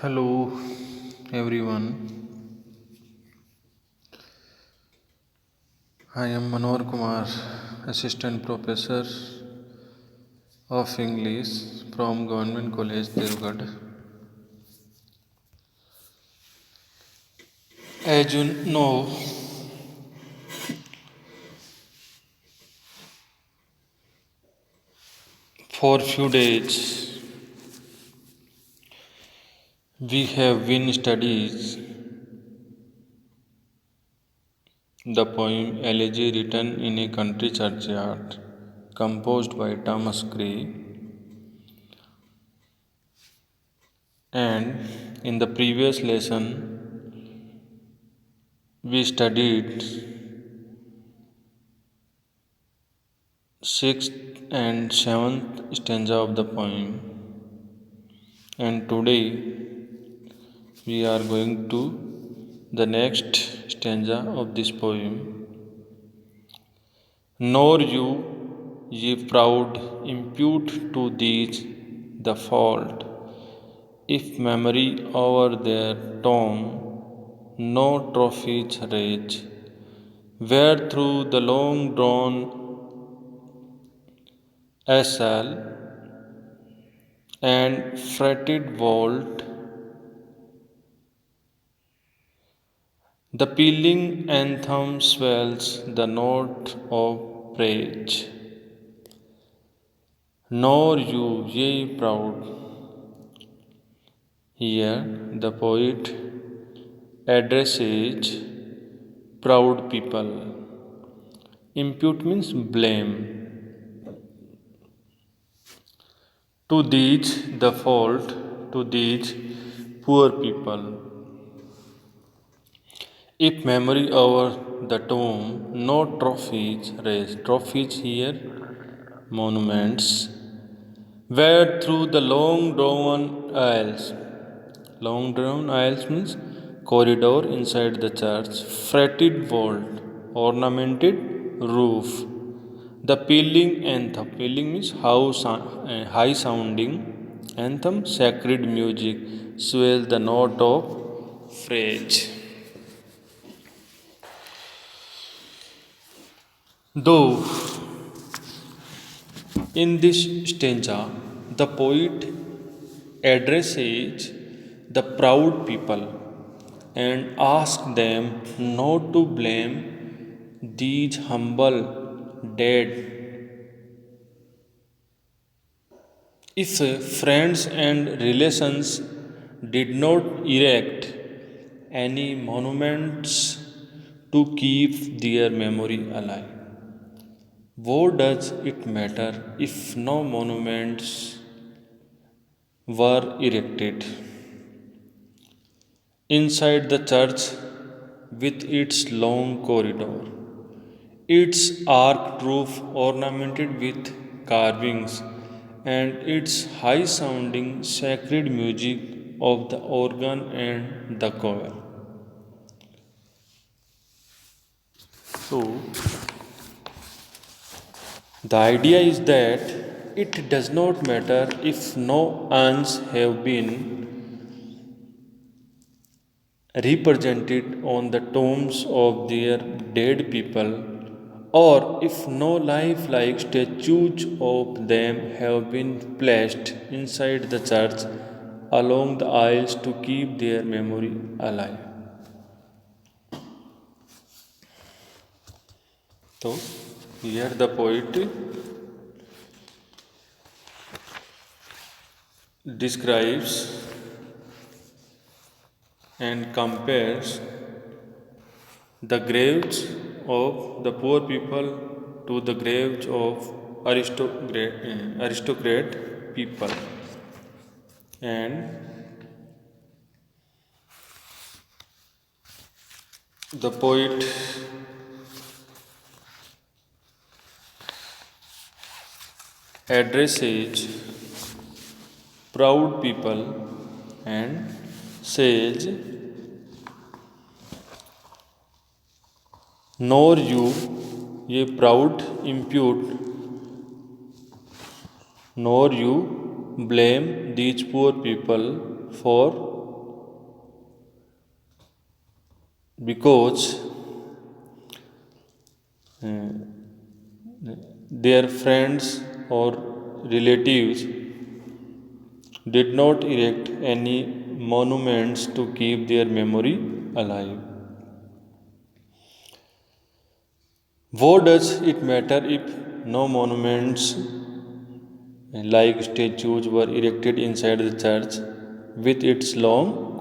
Hello, everyone. I am Manohar Kumar, Assistant Professor of English from Government College, Devgad. As you know, for few days we have been studies the poem Elegy written in a country churchyard, composed by Thomas Gray, and in the previous lesson we studied sixth and seventh stanza of the poem, and today we are going to the next stanza of this poem. Nor you, ye proud, impute to these the fault, if memory over their tomb no trophies raise, where through the long drawn assail and fretted vault, the pealing anthem swells the note of praise. Nor you, ye proud. Here the poet addresses proud people. Impute means blame. To these the fault, to these poor people. If memory over the tomb, no trophies raised. Trophies here, monuments, where through the long drawn aisles means corridor inside the church, fretted vault, ornamented roof, the pealing anthem. Pealing means high sounding anthem, sacred music, swells the note of phrase. Though in this stanza, the poet addresses the proud people and asks them not to blame these humble dead. If friends and relations did not erect any monuments to keep their memory alive, what does it matter if no monuments were erected? Inside the church, with its long corridor, its arched roof ornamented with carvings, and its high sounding sacred music of the organ and the choir. So, the idea is that it does not matter if no urns have been represented on the tombs of their dead people, or if no lifelike statues of them have been placed inside the church along the aisles to keep their memory alive. So, here the poet describes and compares the graves of the poor people to the graves of aristocrat people, and the poet addresses proud people and says, nor you, ye proud, impute, nor you blame these poor people for because their friends or relatives did not erect any monuments to keep their memory alive. What does it matter if no monuments like statues were erected inside the church with its long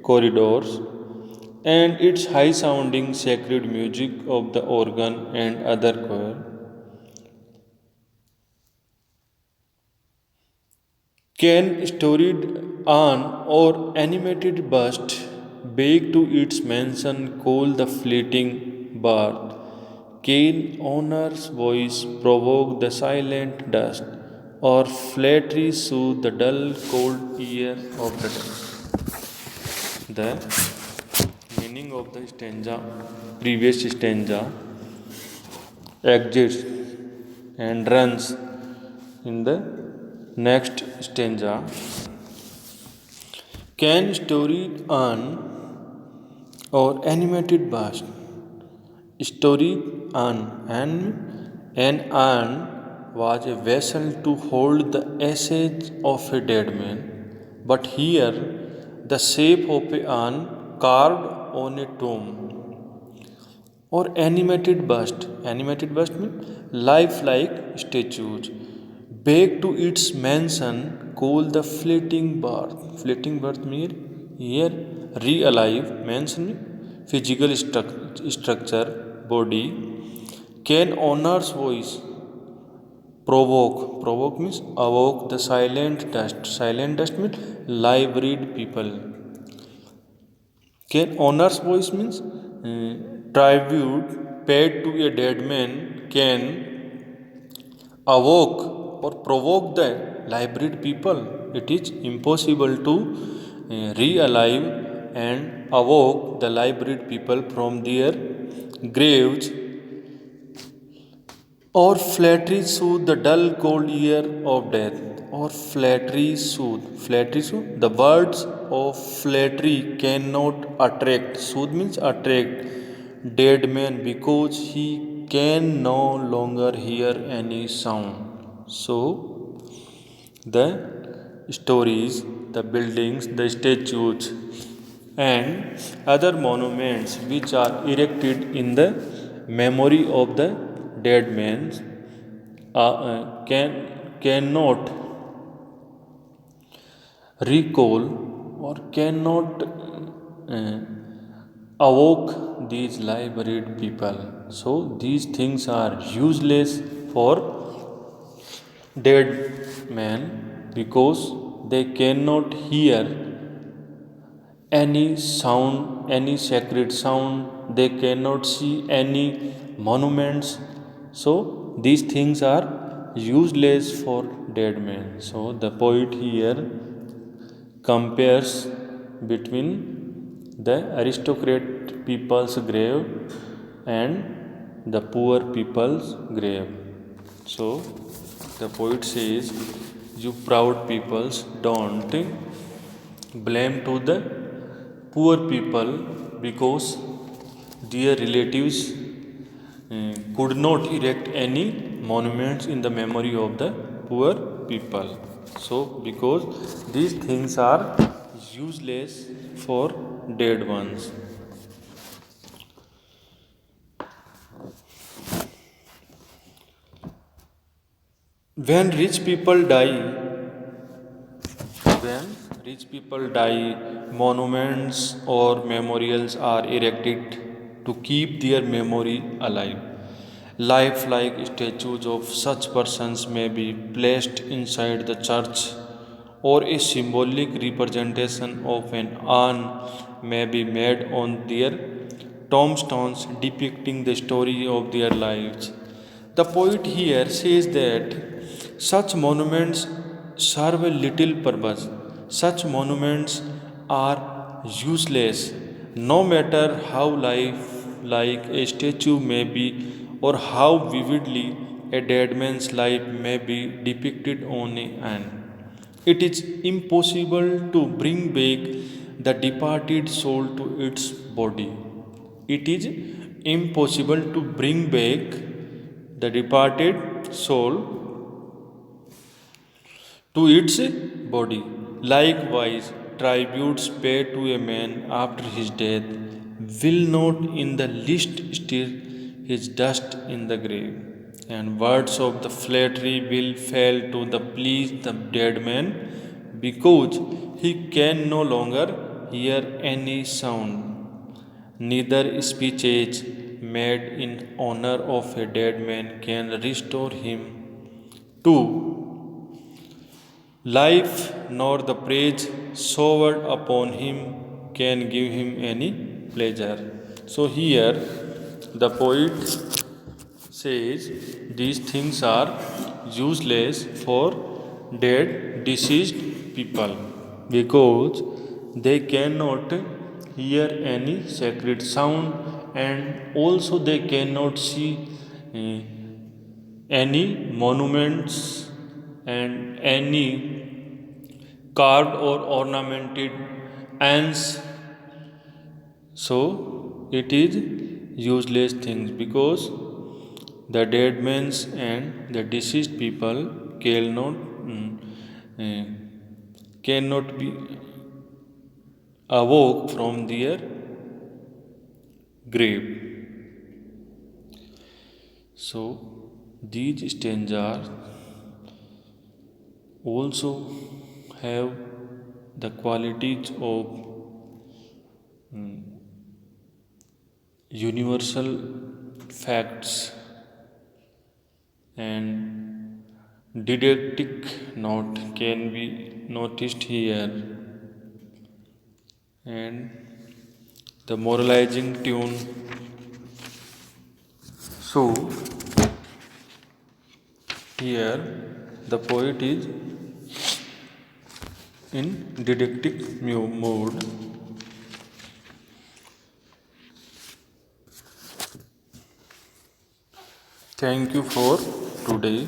corridors and its high sounding sacred music of the organ and other choir? Can storied urn or animated bust bake to its mansion call the fleeting birth? Can honor's voice provoke the silent dust, or flattery soothe the dull cold ear of the dead? The meaning of the previous stanza, exits and runs in the next stanza. Can storied urn or animated bust? Story an urn was a vessel to hold the ashes of a dead man, but here the shape of a urn carved on a tomb or animated bust. Animated bust means lifelike statues. Baked to its mansion, call the fleeting birth. Fleeting birth means here re-alive. Mansion physical structure, body. Can owner's voice provoke? Provoke means awoke the silent dust. Silent dust means live-read people. Can owner's voice means tribute paid to a dead man can awoke or provoke the live-read people. It is impossible to re-alive and awoke the live-read people from their graves, or flattery soothe the dull cold ear of death, or flattery soothe. The words of flattery cannot attract. Soothe means attract dead man because he can no longer hear any sound. So the stories, the buildings, the statues, and other monuments which are erected in the memory of the dead man cannot recall or cannot uh, awoke these live-read people. So these things are useless for dead men because they cannot hear any sound, any sacred sound, they cannot see any monuments. So these things are useless for dead men. So the poet here compares between the aristocrat people's grave and the poor people's grave. So the poet says, you proud peoples don't blame to the poor people because their relatives could not erect any monuments in the memory of the poor people. So, because these things are useless for dead ones. When rich people die, when rich people die, monuments or memorials are erected to keep their memory alive. Lifelike statues of such persons may be placed inside the church, or a symbolic representation of an urn may be made on their tombstones depicting the story of their lives. The poet here says that such monuments serve a little purpose. Such monuments are useless, no matter how life-like a statue may be or how vividly a dead man's life may be depicted on an urn. It is impossible to bring back the departed soul to its body. It is impossible to bring back the departed soul to its body. Likewise, tributes paid to a man after his death will not in the least stir his dust in the grave, and words of the flattery will fail to the please the dead man, because he can no longer hear any sound. Neither speeches made in honor of a dead man can restore him to life, nor the praise showered upon him can give him any pleasure. So, here the poet says these things are useless for dead, deceased people, because they cannot hear any sacred sound, and also they cannot see eh, any monuments and any carved or ornamented ants. So it is useless things, because the dead men's and the deceased people cannot eh, cannot be awoke from their grave. So these stanzas also have the qualities of universal facts and didactic note can be noticed here, and the moralizing tune. So here the poet is in didactic mode. Thank you for today.